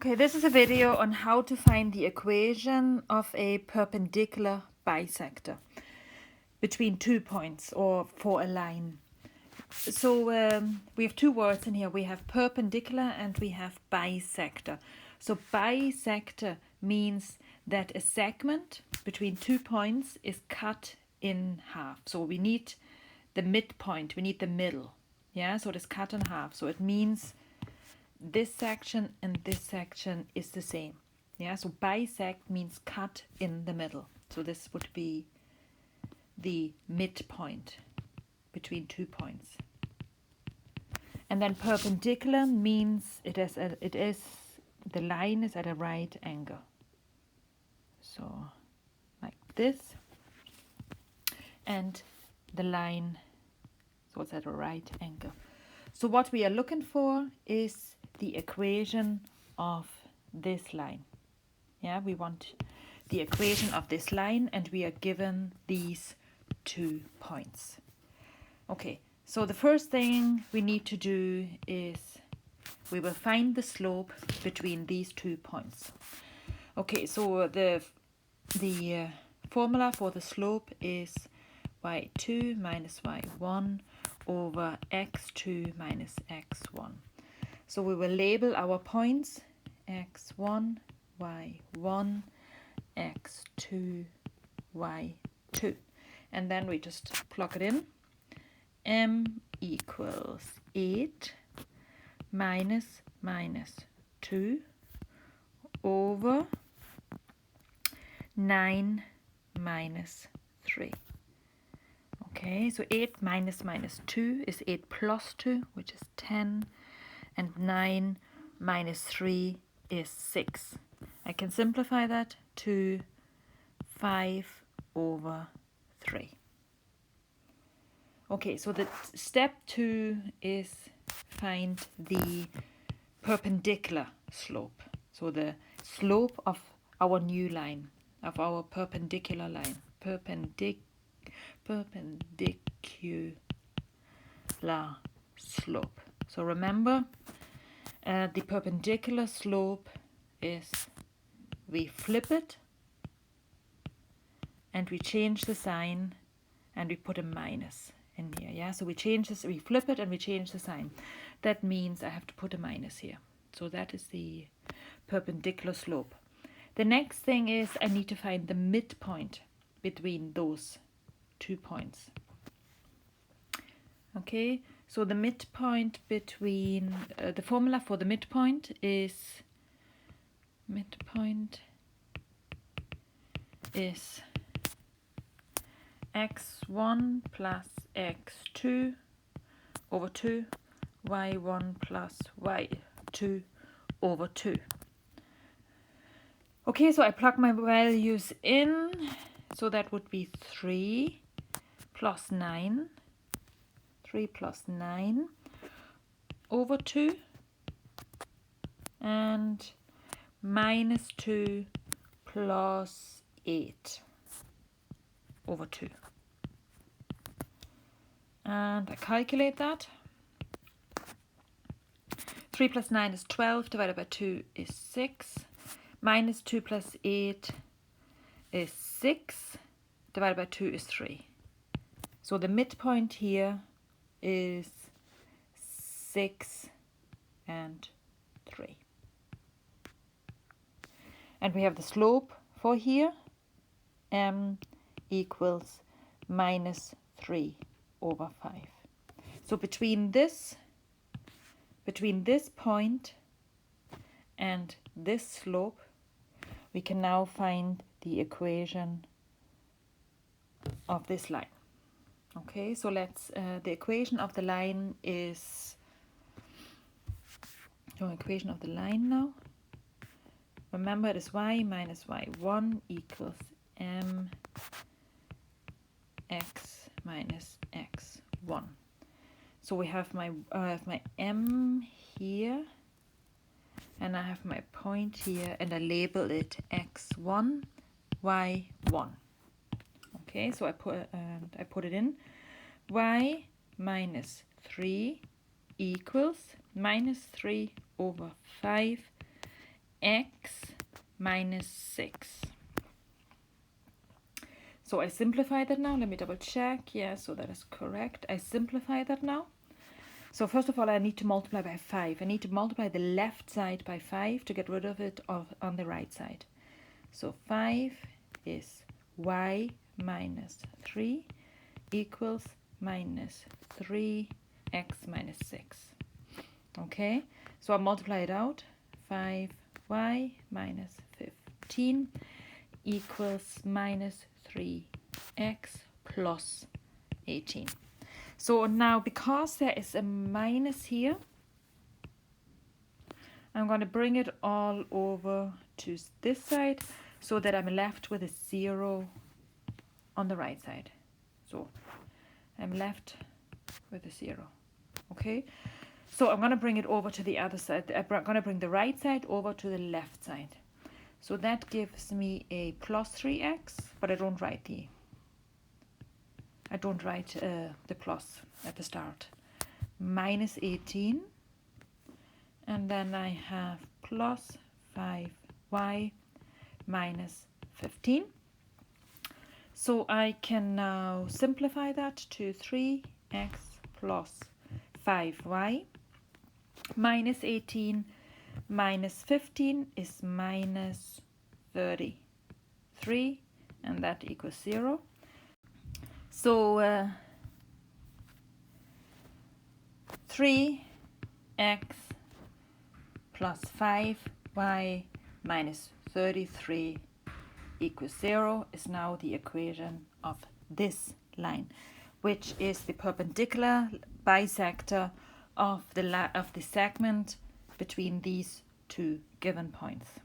Okay, this is a video on how to find the equation of a perpendicular bisector between 2 points or for a line. So we have two words in here. We have perpendicular and we have bisector. So bisector means that a segment between 2 points is cut in half. So we need the midpoint, we need the middle. Yeah, so it is cut in half. So it means this section and this section is the same. Yeah, so bisect means cut in the middle. So this would be the midpoint between 2 points. And then perpendicular means the line is at a right angle. So like this. And the line, so it's at a right angle. So what we are looking for is the equation of this line. Yeah, we want the equation of this line and we are given these 2 points. Okay, so the first thing we need to do is we will find the slope between these 2 points. Okay, so the formula for the slope is y2 minus y1 over x2 minus x1. So we will label our points x1, y1, x2, y2. And then we just plug it in. M equals 8 minus 2 over 9 minus 3. Okay, so 8 minus 2 is 8 plus 2, which is 10. And 9 minus 3 is 6. I can simplify that to 5 over 3. Okay, so the step 2 is find the perpendicular slope. So the slope of our new line, of our perpendicular line. Perpendicular slope. So remember, the perpendicular slope is we flip it and we change the sign and we put a minus in here. Yeah, so we change this, we flip it and we change the sign. That means I have to put a minus here. So that is the perpendicular slope. The next thing is I need to find the midpoint between those 2 points. Okay, so the midpoint between, the formula for the midpoint is x1 plus x2 over 2, y1 plus y2 over 2. Okay, so I plug my values in. So that would be 3 plus 9. 3 plus 9 over 2 and minus 2 plus 8 over 2. And I calculate that. 3 plus 9 is 12, divided by 2 is 6. Minus 2 plus 8 is 6, divided by 2 is 3. So the midpoint here is 6 and 3. And we have the slope for here, m equals minus 3 over 5. So between this point and this slope, we can now find the equation of this line. Okay, so let's, the equation of the line is, equation of the line now. Remember it is y minus y1 equals m x minus x1. So we have my, I have my m here, and I have my point here, and I label it x1, y1. Okay, so I put it in. Y minus 3 equals minus 3 over 5 x minus 6. So I simplify that now. Let me double check. Yeah, so that is correct. I simplify that now. So first of all, I need to multiply by 5. I need to multiply the left side by 5 to get rid of it on the right side. So 5 is y minus 3 equals minus 3x minus 6. Okay, so I multiply it out. 5y minus 15 equals minus 3x plus 18. So now, because there is a minus here, I'm going to bring it all over to this side so that I'm left with a 0 on the right side. So I'm left with a 0. Okay, so I'm going to bring it over to the other side. I'm going to bring the right side over to the left side. So that gives me a plus 3x, but I don't write the plus at the start. Minus 18, and then I have plus 5y minus 15. So I can now simplify that to 3x plus 5y minus 18 minus 15 is minus 33, and that equals 0. So 3x plus 5y minus 33 equals 0 is now the equation of this line, which is the perpendicular bisector of the segment between these two given points.